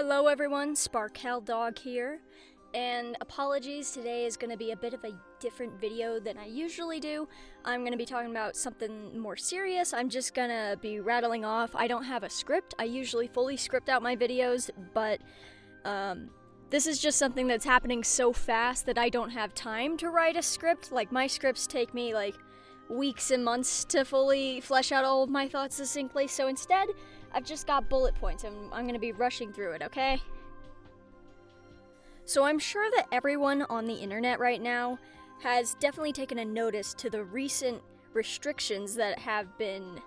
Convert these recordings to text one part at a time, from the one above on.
Hello everyone, Sparkle Dog here, and apologies, today is going to be a bit of a different video than I usually do. I'm going to be talking about something more serious. I'm just going to be rattling off. I don't have a script. I usually fully script out my videos, but this is just something that's happening so fast that I don't have time to write a script. Like, my scripts take me like weeks and months to fully flesh out all of my thoughts succinctly, so instead, I've just got bullet points and I'm gonna be rushing through it, okay? So I'm sure that everyone on the internet right now has definitely taken a notice to the recent restrictions that have been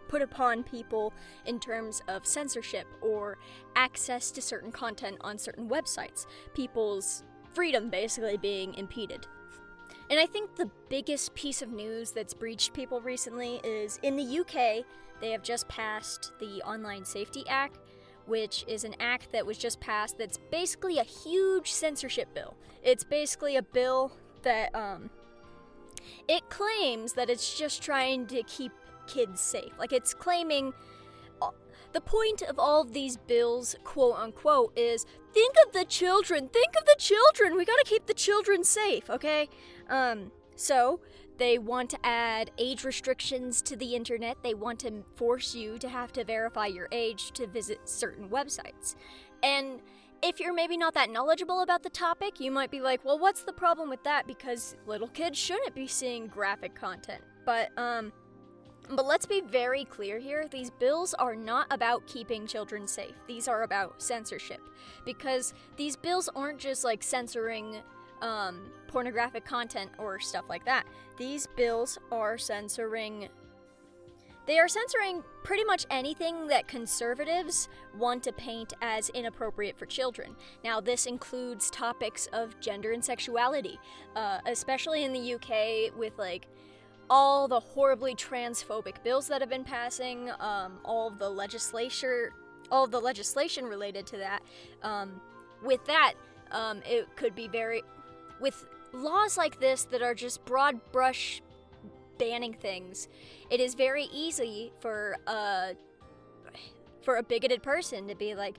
put upon people in terms of censorship or access to certain content on certain websites. People's freedom basically being impeded. And I think the biggest piece of news that's breached people recently is in the UK, they have just passed the Online Safety Act, which is an act that was just passed that's basically a huge censorship bill. It's basically a bill that, it claims that it's just trying to keep kids safe. Like, it's claiming, the point of all of these bills, quote unquote, is think of the children, we gotta keep the children safe, okay? So they want to add age restrictions to the internet. They want to force you to have to verify your age to visit certain websites. And if you're maybe not that knowledgeable about the topic, you might be like, well, what's the problem with that? Because little kids shouldn't be seeing graphic content. But let's be very clear here. These bills are not about keeping children safe. These are about censorship. Because these bills aren't just like censoring pornographic content or stuff like that. These bills are censoring pretty much anything that conservatives want to paint as inappropriate for children. Now, this includes topics of gender and sexuality, especially in the UK with like all the horribly transphobic bills that have been passing, all of the legislation related to that. With that, it could be with laws like this that are just broad brush banning things, it is very easy for a bigoted person to be like,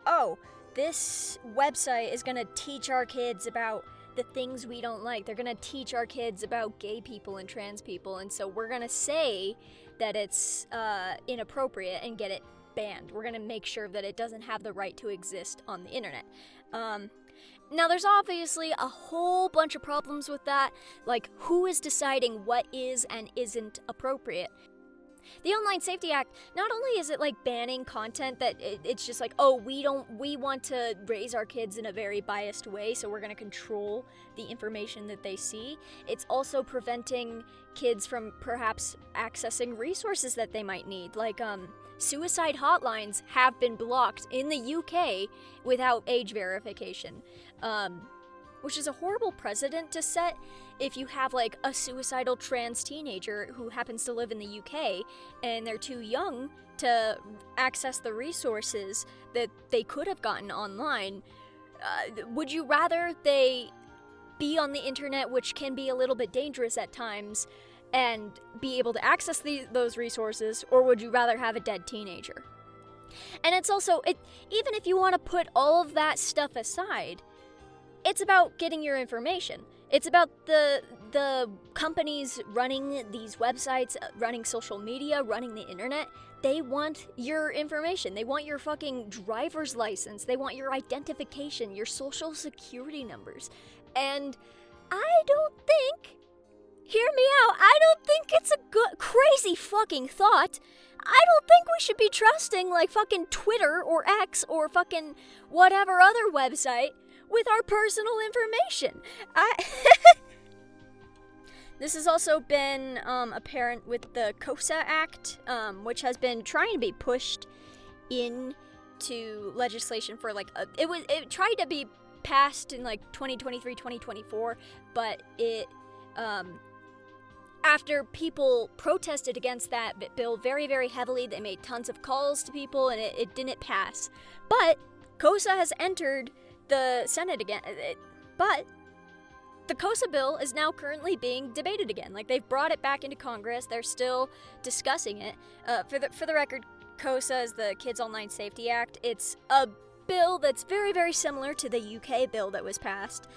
oh, this website is gonna teach our kids about the things we don't like. They're gonna teach our kids about gay people and trans people, and so we're gonna say that it's inappropriate and get it banned. We're gonna make sure that it doesn't have the right to exist on the internet. Now, there's obviously a whole bunch of problems with that, like who is deciding what is and isn't appropriate. The Online Safety Act, not only is it like banning content that it's just like, oh, we want to raise our kids in a very biased way, so we're going to control the information that they see. It's also preventing kids from perhaps accessing resources that they might need, like suicide hotlines have been blocked in the UK without age verification, which is a horrible precedent to set if you have like a suicidal trans teenager who happens to live in the UK and they're too young to access the resources that they could have gotten online. Would you rather they be on the internet, which can be a little bit dangerous at times, and be able to access those resources, or would you rather have a dead teenager? And it's also, even if you want to put all of that stuff aside, it's about getting your information. It's about the companies running these websites, running social media, running the internet. They want your information. They want your fucking driver's license. They want your identification, your social security numbers. And I don't think, hear me out, I don't think it's a good, crazy fucking thought. I don't think we should be trusting like fucking Twitter or X or fucking whatever other website with our personal information. This has also been apparent with the KOSA Act, which has been trying to be pushed into legislation for like it tried to be passed in like 2023, 2024, but it after people protested against that bill very, very heavily, they made tons of calls to people and it didn't pass. But KOSA has entered the Senate again, but the KOSA bill is now currently being debated again. Like, they've brought it back into Congress. They're still discussing it. For the record, KOSA is the Kids Online Safety Act. It's a bill that's very, very similar to the UK bill that was passed.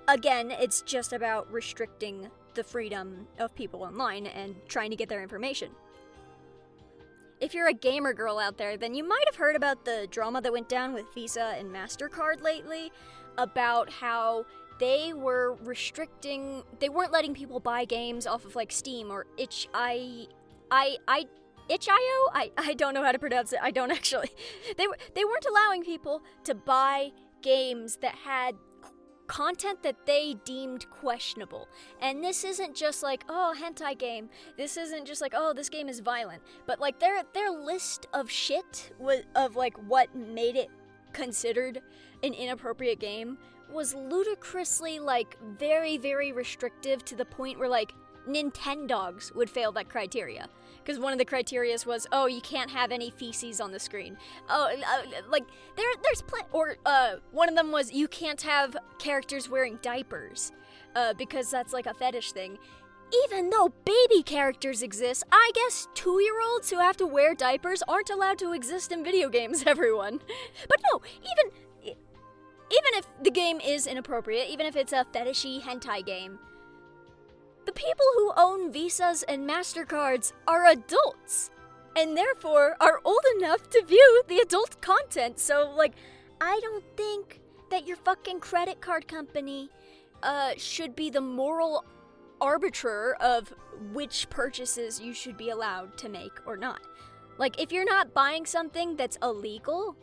Again, it's just about restricting the freedom of people online and trying to get their information. If you're a gamer girl out there, then you might have heard about the drama that went down with Visa and Mastercard lately about how they weren't letting people buy games off of like Steam or itch.io. I don't know how to pronounce it. I don't actually. They weren't allowing people to buy games that had content that they deemed questionable. And this isn't just like, oh, hentai game. This isn't just like, oh, this game is violent. But like their list of shit of like what made it considered an inappropriate game was ludicrously like very, very restrictive to the point where like Nintendogs would fail that criteria. Because one of the criterias was, oh, you can't have any feces on the screen. Oh, like, there's or one of them was, you can't have characters wearing diapers, because that's, like, a fetish thing. Even though baby characters exist, I guess 2-year-olds who have to wear diapers aren't allowed to exist in video games, everyone. But no, even if the game is inappropriate, even if it's a fetishy hentai game, the people who own Visas and Mastercards are adults, and therefore are old enough to view the adult content. So, like, I don't think that your fucking credit card company should be the moral arbiter of which purchases you should be allowed to make or not. Like, if you're not buying something that's illegal,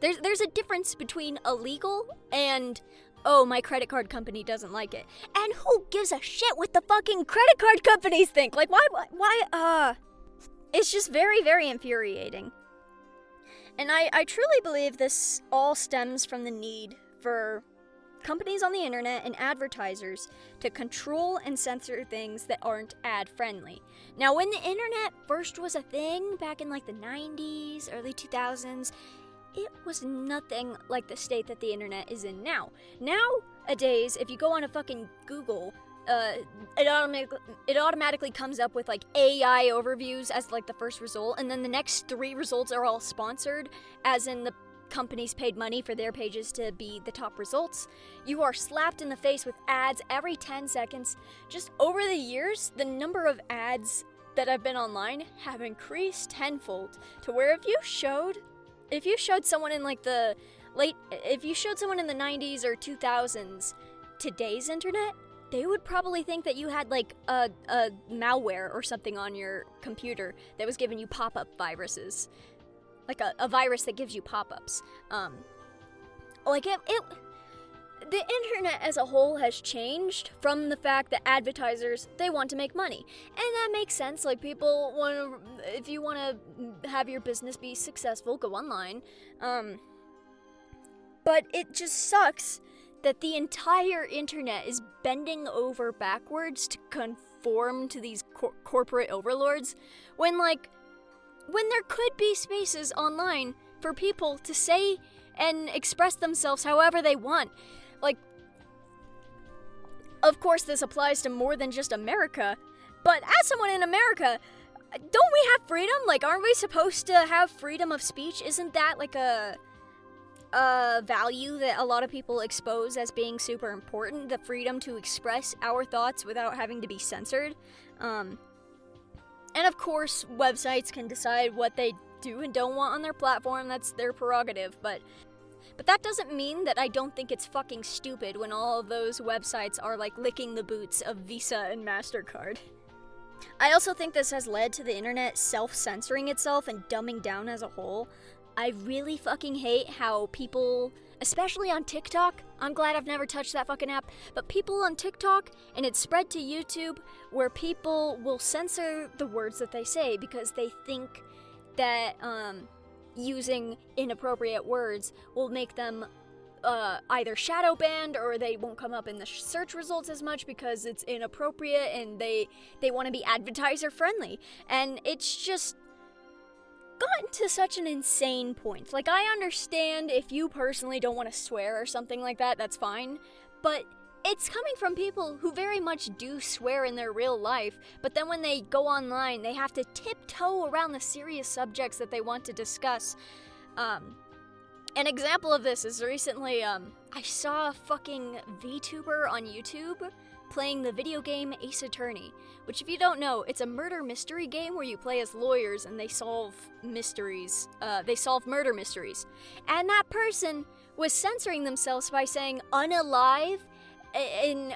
there's a difference between illegal and, oh, my credit card company doesn't like it. And who gives a shit what the fucking credit card companies think? Like, why, it's just very, very infuriating. And I truly believe this all stems from the need for companies on the internet and advertisers to control and censor things that aren't ad-friendly. Now, when the internet first was a thing, back in like the 90s, early 2000s, it was nothing like the state that the internet is in now. Nowadays, if you go on a fucking Google, it automatically comes up with like AI overviews as like the first result, and then the next 3 results are all sponsored, as in the companies paid money for their pages to be the top results. You are slapped in the face with ads every 10 seconds. Just over the years, the number of ads that have been online have increased tenfold, to where if you showed someone in like if you showed someone in the 90s or 2000s today's internet, they would probably think that you had like a malware or something on your computer that was giving you pop-up viruses. Like a virus that gives you pop-ups. The internet as a whole has changed from the fact that advertisers, they want to make money. And that makes sense. Like, people want to, if you want to have your business be successful, go online. But it just sucks that the entire internet is bending over backwards to conform to these corporate overlords, when there could be spaces online for people to say and express themselves however they want. Like, of course this applies to more than just America, but as someone in America, don't we have freedom? Like, aren't we supposed to have freedom of speech? Isn't that like a value that a lot of people expose as being super important? The freedom to express our thoughts without having to be censored. And of course, websites can decide what they do and don't want on their platform. That's their prerogative, but that doesn't mean that I don't think it's fucking stupid when all of those websites are like licking the boots of Visa and Mastercard. I also think this has led to the internet self-censoring itself and dumbing down as a whole. I really fucking hate how people, especially on TikTok, I'm glad I've never touched that fucking app, but people on TikTok, and it's spread to YouTube, where people will censor the words that they say because they think that using inappropriate words will make them either shadow banned, or they won't come up in the search results as much because it's inappropriate, and they want to be advertiser friendly. And it's just gotten to such an insane point. Like, I understand if you personally don't want to swear or something like that, that's fine, but it's coming from people who very much do swear in their real life, but then when they go online, they have to tiptoe around the serious subjects that they want to discuss. An example of this is recently, I saw a fucking VTuber on YouTube playing the video game Ace Attorney, which, if you don't know, it's a murder mystery game where you play as lawyers and they solve mysteries. They solve murder mysteries. And that person was censoring themselves by saying unalive in,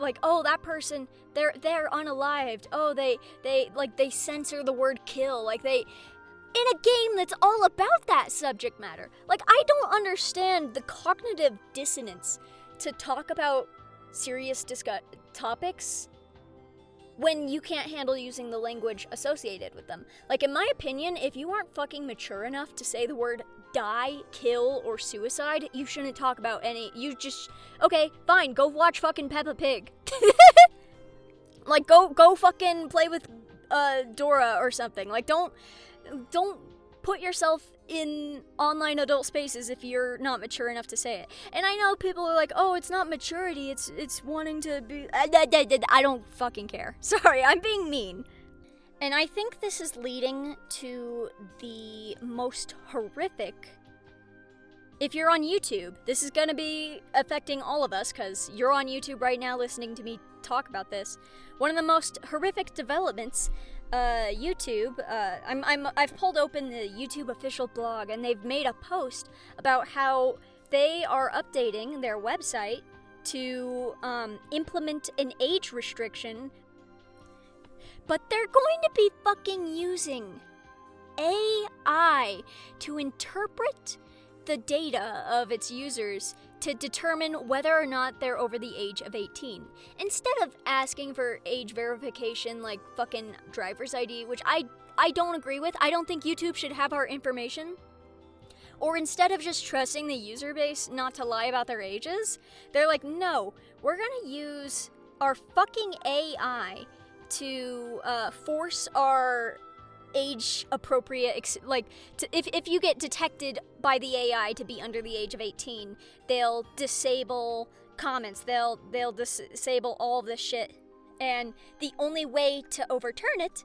like, oh, that person, they're unalived. Oh, they censor the word kill. Like, in a game that's all about that subject matter. Like, I don't understand the cognitive dissonance to talk about serious topics when you can't handle using the language associated with them. Like, in my opinion, if you aren't fucking mature enough to say the word die, kill, or suicide, you shouldn't talk about any. You just, okay, fine, go watch fucking Peppa Pig. Like, go fucking play with Dora or something. Like, don't put yourself in online adult spaces if you're not mature enough to say it. And I know people are like, oh, it's not maturity, it's wanting to be. I don't fucking care. Sorry, I'm being mean. And I think this is leading to the most horrific. If you're on YouTube, this is gonna be affecting all of us, because you're on YouTube right now listening to me talk about this. One of the most horrific developments, YouTube, I've pulled open the YouTube official blog, and they've made a post about how they are updating their website to implement an age restriction, but they're going to be fucking using AI to interpret the data of its users to determine whether or not they're over the age of 18. Instead of asking for age verification like fucking driver's ID, which I don't agree with. I don't think YouTube should have our information. Or instead of just trusting the user base not to lie about their ages, they're like, no, we're gonna use our fucking AI to force our age appropriate, if you get detected by the AI to be under the age of 18, they'll disable comments, they'll disable all of this shit. And the only way to overturn it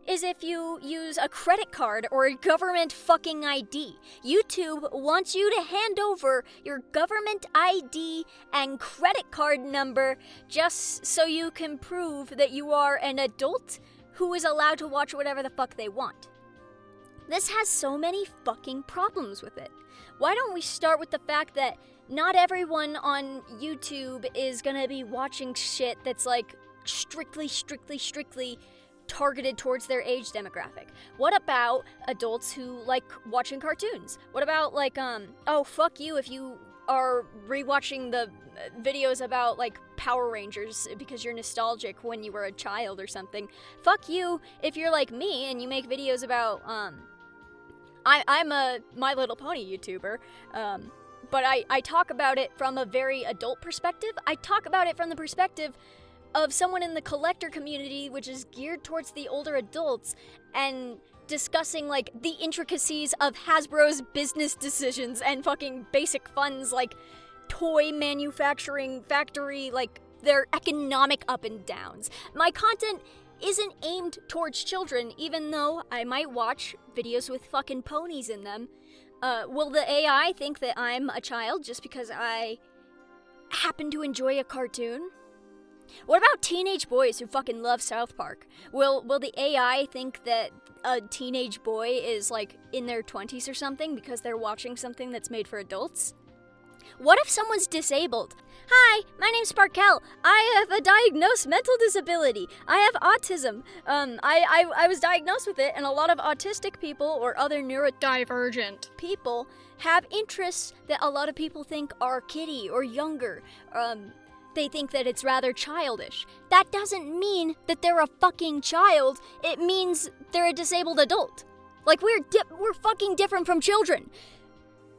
is if you use a credit card or a government fucking ID. YouTube wants you to hand over your government ID and credit card number just so you can prove that you are an adult who is allowed to watch whatever the fuck they want. This has so many fucking problems with it. Why don't we start with the fact that not everyone on YouTube is gonna be watching shit that's like strictly targeted towards their age demographic? What about adults who like watching cartoons? What about like, oh, fuck you if you are rewatching the videos about like Power Rangers because you're nostalgic when you were a child or something. Fuck you if you're like me and you make videos about I'm a My Little Pony YouTuber, but I talk about it from a very adult perspective. I talk about it from the perspective of someone in the collector community, which is geared towards the older adults, and discussing like the intricacies of Hasbro's business decisions and fucking basic funds like toy manufacturing factory, like their economic up and downs. My content isn't aimed towards children, even though I might watch videos with fucking ponies in them. Will the AI think that I'm a child just because I happen to enjoy a cartoon? What about teenage boys who fucking love South Park? Will the AI think that a teenage boy is like in their 20s or something because they're watching something that's made for adults? What if someone's disabled? Hi, my name's Sparkell. I have a diagnosed mental disability. I have autism. I was diagnosed with it, and a lot of autistic people or other neurodivergent people have interests that a lot of people think are kiddie or younger. They think that it's rather childish. That doesn't mean that they're a fucking child. It means they're a disabled adult. Like, we're fucking different from children.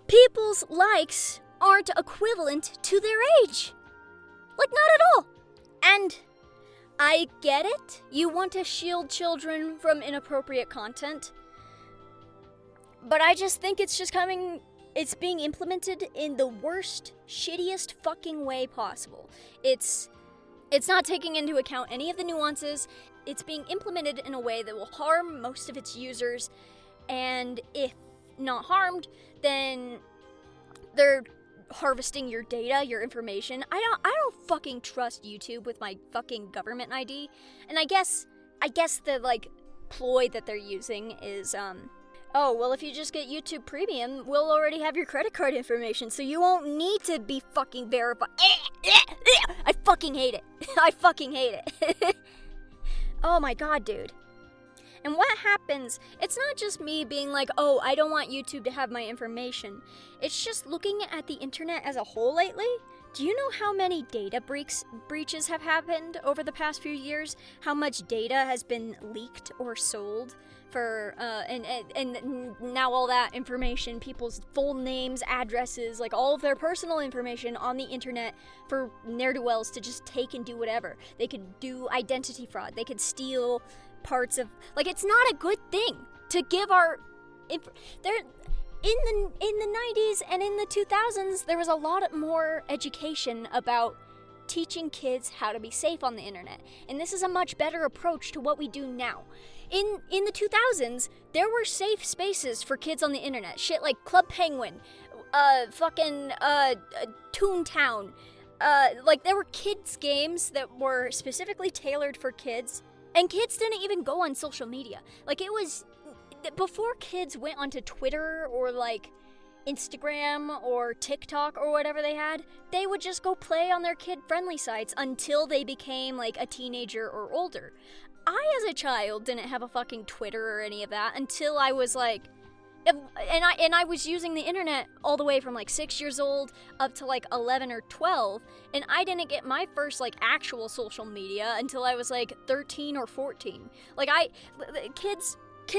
People's likes aren't equivalent to their age. Like, not at all. And I get it. You want to shield children from inappropriate content. But I just think it's being implemented in the worst, shittiest fucking way possible. It's not taking into account any of the nuances. It's being implemented in a way that will harm most of its users. And if not harmed, then they're harvesting your data, your information. I don't fucking trust YouTube with my fucking government ID. And I guess the, like, ploy that they're using is, oh, well, if you just get YouTube Premium, we'll already have your credit card information, so you won't need to be fucking verified. I fucking hate it. I fucking hate it. Oh my god, dude. And what happens, it's not just me being like, oh, I don't want YouTube to have my information. It's just looking at the internet as a whole lately. Do you know how many data breaches have happened over the past few years? How much data has been leaked or sold for, and now all that information, people's full names, addresses, like all of their personal information on the internet for ne'er-do-wells to just take and do whatever. They could do identity fraud. They could steal parts of, like, it's not a good thing to give our, in the 90s and in the 2000s, there was a lot more education about teaching kids how to be safe on the internet. And this is a much better approach to what we do now. In the 2000s, there were safe spaces for kids on the internet. Shit like Club Penguin, Toontown. Like, there were kids' games that were specifically tailored for kids. And kids didn't even go on social media. Like, it was, before kids went onto Twitter or, like, Instagram or TikTok or whatever they had, they would just go play on their kid-friendly sites until they became, like, a teenager or older. I, as a child, didn't have a fucking Twitter or any of that until I was, like, and I was using the internet all the way from, like, 6 years old up to, like, 11 or 12, and I didn't get my first, like, actual social media until I was, like, 13 or 14. Like, kids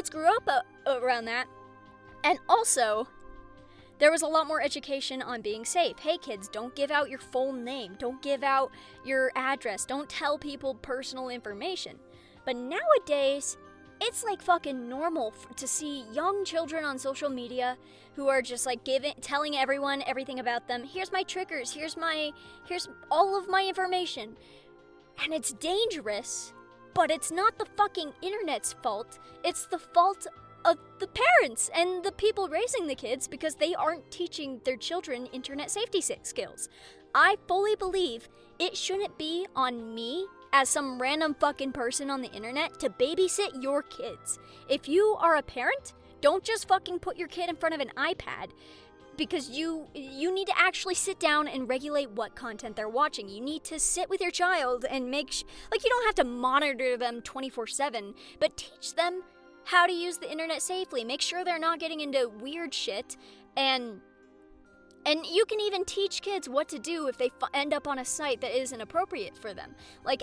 grew up around that, and also, there was a lot more education on being safe. Hey, kids, don't give out your full name. Don't give out your address. Don't tell people personal information. But nowadays, it's like fucking normal to see young children on social media who are just like telling everyone everything about them. Here's my triggers. Here's all of my information. And it's dangerous, but it's not the fucking internet's fault. It's the fault of the parents and the people raising the kids because they aren't teaching their children internet safety skills. I fully believe it shouldn't be on me as some random fucking person on the internet to babysit your kids. If you are a parent, don't just fucking put your kid in front of an iPad, because you need to actually sit down and regulate what content they're watching. You need to sit with your child and like, you don't have to monitor them 24/7, but teach them how to use the internet safely. Make sure they're not getting into weird shit, and you can even teach kids what to do if they end up on a site that isn't appropriate for them. Like,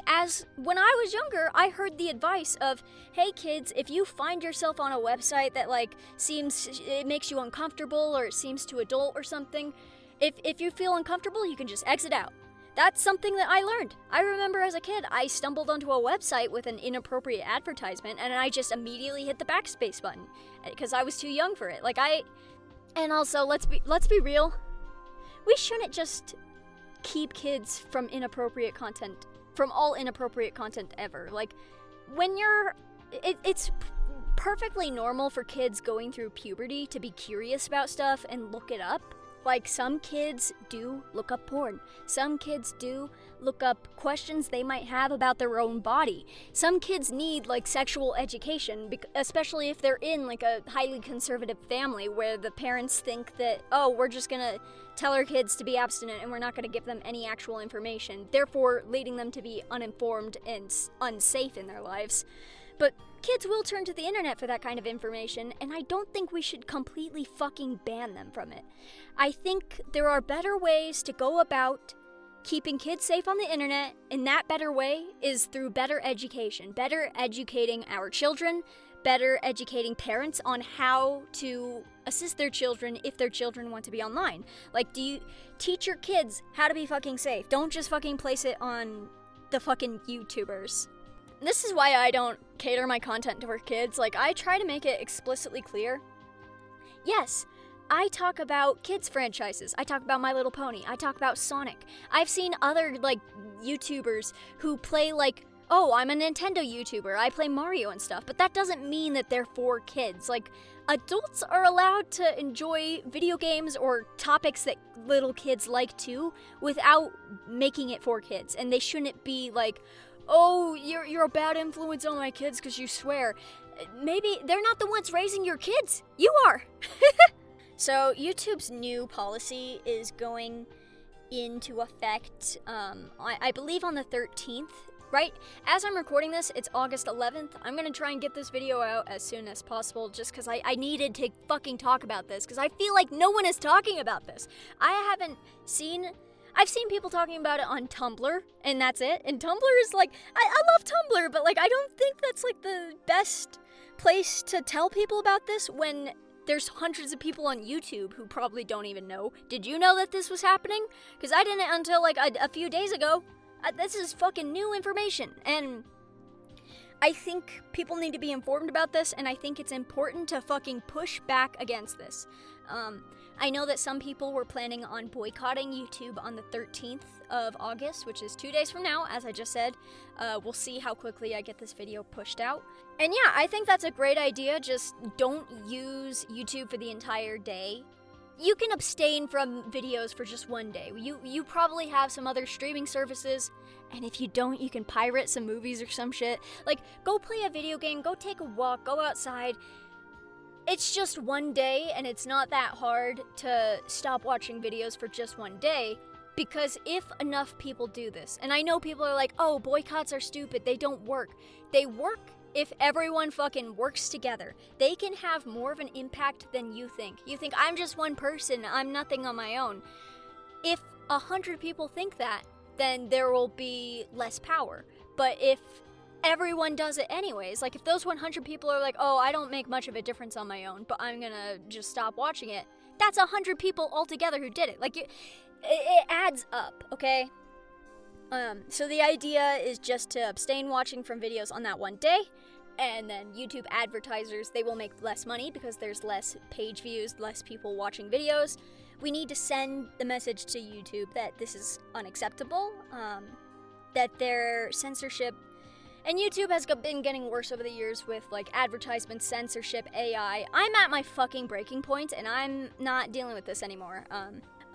when I was younger, I heard the advice of, hey kids, if you find yourself on a website that, like, it makes you uncomfortable or it seems too adult or something, if you feel uncomfortable, you can just exit out. That's something that I learned. I remember as a kid, I stumbled onto a website with an inappropriate advertisement, and I just immediately hit the backspace button because I was too young for it. And also, let's be real. We shouldn't just keep kids from inappropriate content, from all inappropriate content ever. Like, it's perfectly normal for kids going through puberty to be curious about stuff and look it up. Like, some kids do look up porn. Some kids do look up questions they might have about their own body. Some kids need, like, sexual education, especially if they're in, like, a highly conservative family where the parents think that, oh, we're just gonna tell our kids to be abstinent and we're not gonna give them any actual information, therefore leading them to be uninformed and unsafe in their lives. But kids will turn to the internet for that kind of information, and I don't think we should completely fucking ban them from it. I think there are better ways to go about keeping kids safe on the internet, and that better way is through better education, better educating our children, better educating parents on how to assist their children if their children want to be online. Like, do you teach your kids how to be fucking safe? Don't just fucking place it on the fucking YouTubers. This is why I don't cater my content toward kids. Like, I try to make it explicitly clear. Yes, I talk about kids franchises. I talk about My Little Pony. I talk about Sonic. I've seen other, like, YouTubers who play, like, oh, I'm a Nintendo YouTuber, I play Mario and stuff, but that doesn't mean that they're for kids. Like, adults are allowed to enjoy video games or topics that little kids like too, without making it for kids. And they shouldn't be like, oh, you're a bad influence on my kids because you swear. Maybe they're not the ones raising your kids. You are. So YouTube's new policy is going into effect, I believe on the 13th, right? As I'm recording this, it's August 11th. I'm gonna try and get this video out as soon as possible just because I needed to fucking talk about this because I feel like no one is talking about this. I've seen people talking about it on Tumblr, and that's it. And Tumblr is like, I love Tumblr, but like I don't think that's like the best place to tell people about this when there's hundreds of people on YouTube who probably don't even know. Did you know that this was happening? Because I didn't until like a few days ago. This is fucking new information, and I think people need to be informed about this, and I think it's important to fucking push back against this. I know that some people were planning on boycotting YouTube on the 13th of August, which is 2 days from now, as I just said. We'll see how quickly I get this video pushed out. And yeah, I think that's a great idea. Just don't use YouTube for the entire day. You can abstain from videos for just one day. You probably have some other streaming services, and if you don't, you can pirate some movies or some shit. Like, go play a video game, go take a walk, go outside. It's just one day, and it's not that hard to stop watching videos for just one day, because if enough people do this, and I know people are like, oh, boycotts are stupid, they don't work. They work if everyone fucking works together. They can have more of an impact than you think. You think, I'm just one person, I'm nothing on my own. If 100 people think that, then there will be less power. But if everyone does it anyways, like if those 100 people are like, oh, I don't make much of a difference on my own, but I'm gonna just stop watching it, that's 100 people altogether who did it. Like, it adds up, okay? So the idea is just to abstain watching from videos on that one day, and then YouTube advertisers, they will make less money because there's less page views, less people watching videos. We need to send the message to YouTube that this is unacceptable, that their censorship, and YouTube has been getting worse over the years with like advertisement censorship, AI. I'm at my fucking breaking point, and I'm not dealing with this anymore.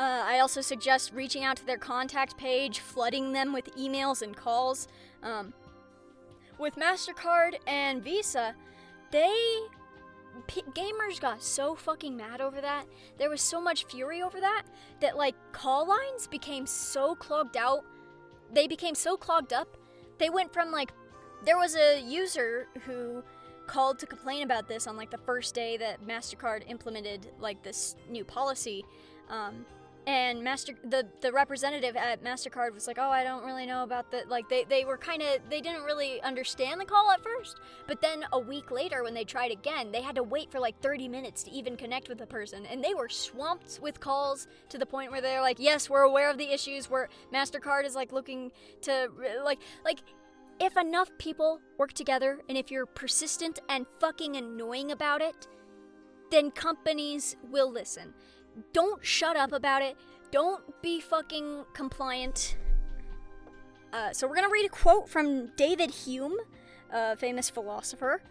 I also suggest reaching out to their contact page, flooding them with emails and calls. With Mastercard and Visa, gamers got so fucking mad over that. There was so much fury over that like call lines became so clogged out. They became so clogged up. They went from like, there was a user who called to complain about this on like the first day that Mastercard implemented like this new policy. And the representative at Mastercard was like, oh, I don't really know about that. Like, they were they didn't really understand the call at first. But then a week later, when they tried again, they had to wait for like 30 minutes to even connect with the person. And they were swamped with calls to the point where they're like, yes, we're aware of the issues, where Mastercard is like looking to, like, if enough people work together, and if you're persistent and fucking annoying about it, then companies will listen. Don't shut up about it. Don't be fucking compliant. So we're gonna read a quote from David Hume, a famous philosopher.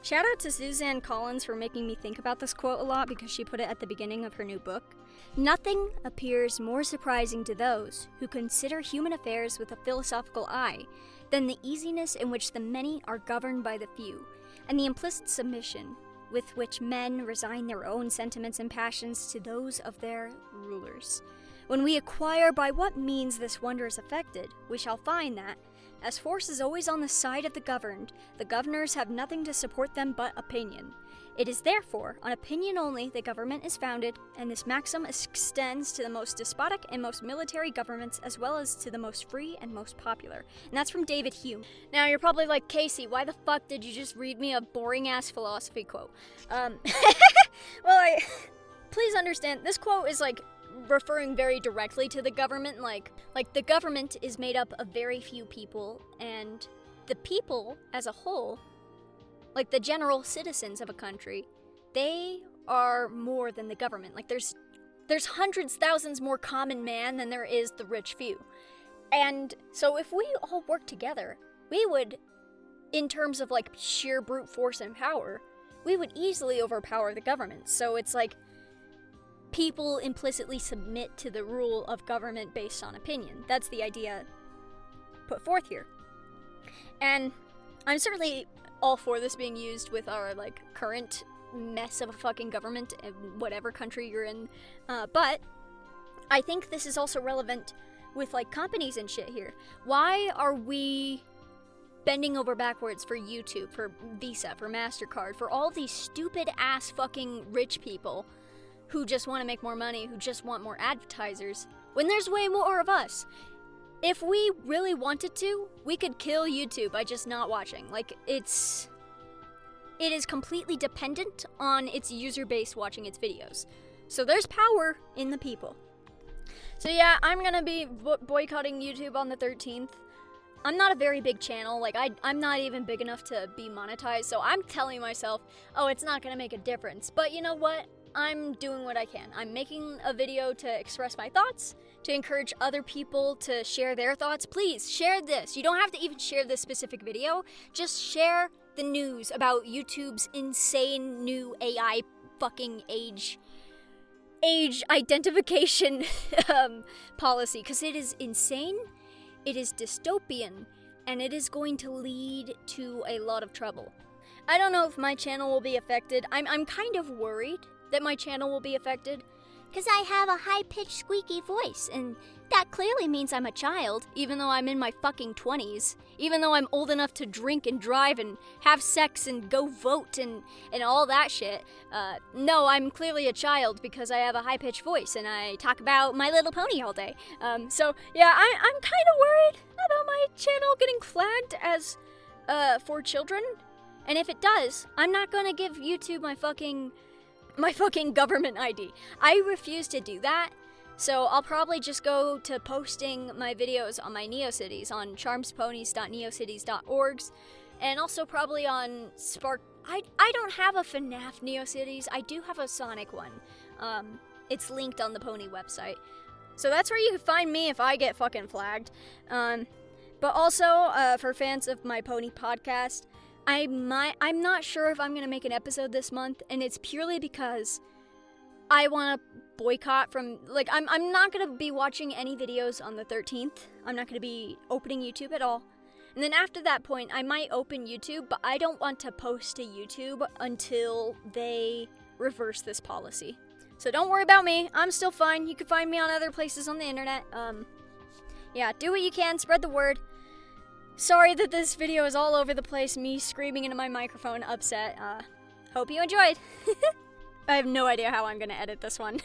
Shout out to Suzanne Collins for making me think about this quote a lot because she put it at the beginning of her new book. Nothing appears more surprising to those who consider human affairs with a philosophical eye than the easiness in which the many are governed by the few, and the implicit submission with which men resign their own sentiments and passions to those of their rulers. When we acquire by what means this wonder is effected, we shall find that, as force is always on the side of the governed, the governors have nothing to support them but opinion. It is therefore on opinion only that government is founded, and this maxim extends to the most despotic and most military governments, as well as to the most free and most popular. And that's from David Hume. Now you're probably like, Casey, why the fuck did you just read me a boring-ass philosophy quote? Well, please understand, this quote is like referring very directly to the government. Like the government is made up of very few people, and the people as a whole, like the general citizens of a country, they are more than the government. Like there's hundreds, thousands more common man than there is the rich few. And so if we all work together, we would, in terms of like sheer brute force and power, we would easily overpower the government. So it's like people implicitly submit to the rule of government based on opinion. That's the idea put forth here. And I'm certainly all for this being used with our like current mess of a fucking government in whatever country you're in. But I think this is also relevant with like companies and shit here. Why are we bending over backwards for YouTube, for Visa, for Mastercard, for all these stupid ass fucking rich people who just want to make more money, who just want more advertisers, when there's way more of us? If we really wanted to, we could kill YouTube by just not watching. Like, it is completely dependent on its user base watching its videos. So there's power in the people. So yeah, I'm gonna be boycotting YouTube on the 13th. I'm not a very big channel, like I'm not even big enough to be monetized, so I'm telling myself, oh, it's not gonna make a difference. But you know what? I'm doing what I can. I'm making a video to express my thoughts, to encourage other people to share their thoughts. Please, share this. You don't have to even share this specific video. Just share the news about YouTube's insane new AI fucking age identification policy, because it is insane. It is dystopian, and it is going to lead to a lot of trouble. I don't know if my channel will be affected. I'm kind of worried that my channel will be affected, because I have a high-pitched squeaky voice, and that clearly means I'm a child, even though I'm in my fucking 20s, even though I'm old enough to drink and drive and have sex and go vote and all that shit. No, I'm clearly a child because I have a high-pitched voice and I talk about My Little Pony all day. So yeah, I'm kind of worried about my channel getting flagged as for children, and if it does, I'm not gonna give YouTube my fucking government ID. I refuse to do that. So I'll probably just go to posting my videos on my NeoCities, on charmsponies.neocities.org, and also probably on Spark. I don't have a FNAF NeoCities. I do have a Sonic one. It's linked on the Pony website. So that's where you can find me if I get fucking flagged. But also, for fans of my Pony podcast, I'm not sure if I'm gonna make an episode this month, and it's purely because I want to boycott from, like, I'm not going to be watching any videos on the 13th. I'm not going to be opening YouTube at all. And then after that point, I might open YouTube, but I don't want to post to YouTube until they reverse this policy. So don't worry about me. I'm still fine. You can find me on other places on the internet. Yeah, do what you can. Spread the word. Sorry that this video is all over the place, me screaming into my microphone, upset. Hope you enjoyed. I have no idea how I'm gonna edit this one.